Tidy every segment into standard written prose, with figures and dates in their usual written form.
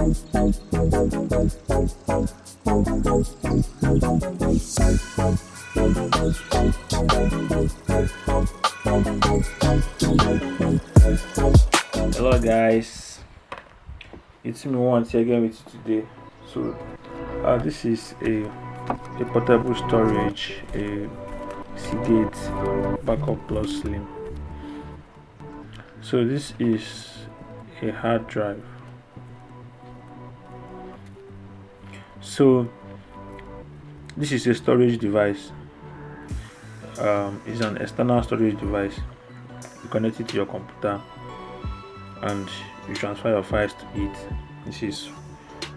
Hello guys, it's me once again with you today. So this is a portable storage, a Seagate Backup Plus Slim. So this is a hard drive. So this is a storage device. It's an external storage device. You connect it to your computer and you transfer your files to it. This is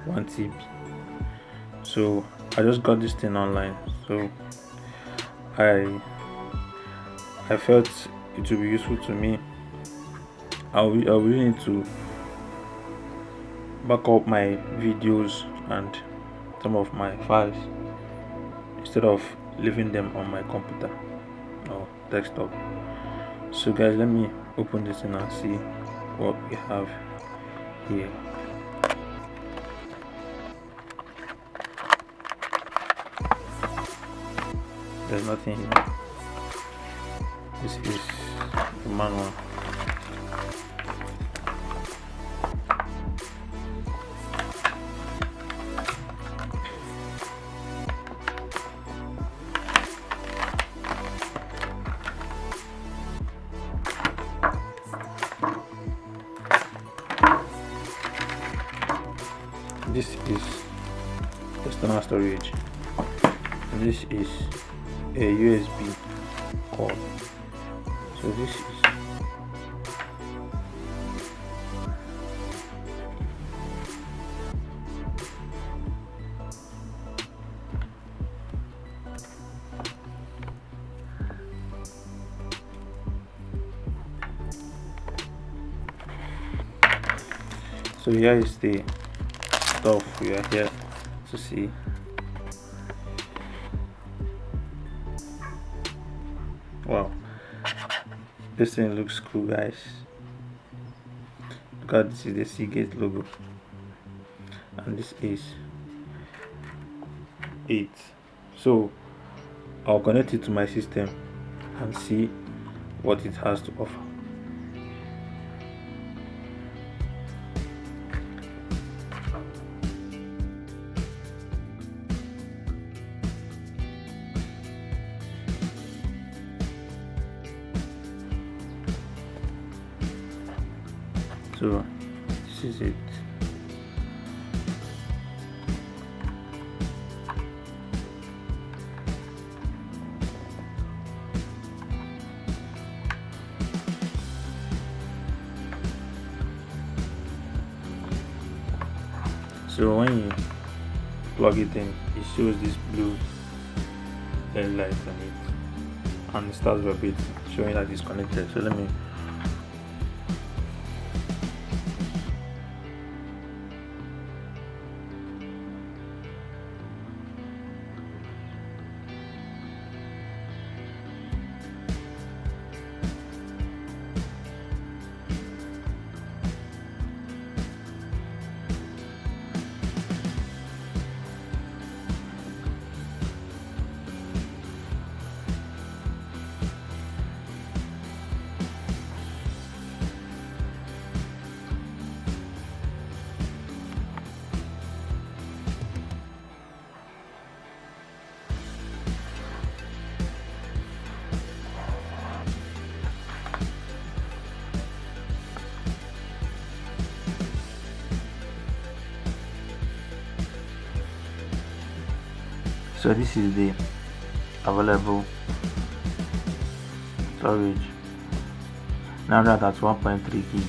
1 TB. So I just got this thing online, so I felt it would be useful to me. I will need to back up my videos and some of my files instead of leaving them on my computer or desktop. So guys, let me open this thing and see what we have here. There's nothing here. This is the manual. This is external storage, and this is a USB cord. So this is so here is the stuff we are here to see. Wow, this thing looks cool, guys. Look at this is the Seagate logo, and this is it. So I'll connect it to my system and see what it has to offer. So this is it. So when you plug it in, it shows this blue LED light on it, and it starts vibrating, showing that it's connected. So let me So this is the available storage. Now that at 1.3 gig.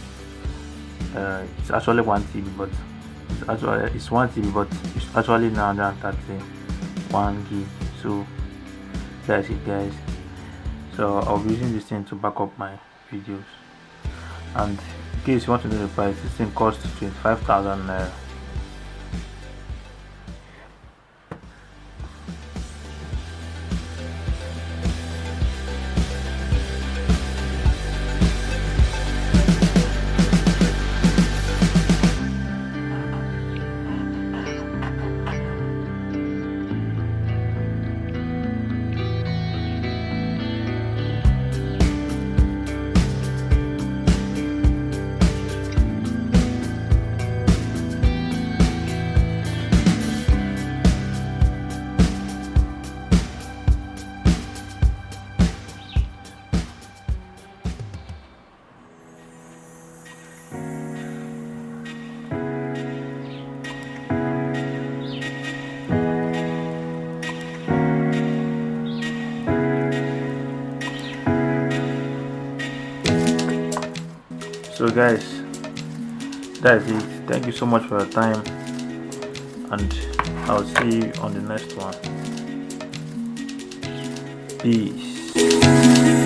It's actually 1 TB, but it's 1 TB, but it's actually now 1 gig. So that's it, guys. So I'll be using this thing to back up my videos. And in case you want to know the price, this thing costs 25,000 naira. So guys, that's it. Thank you so much for your time, and I'll see you on the next one. Peace.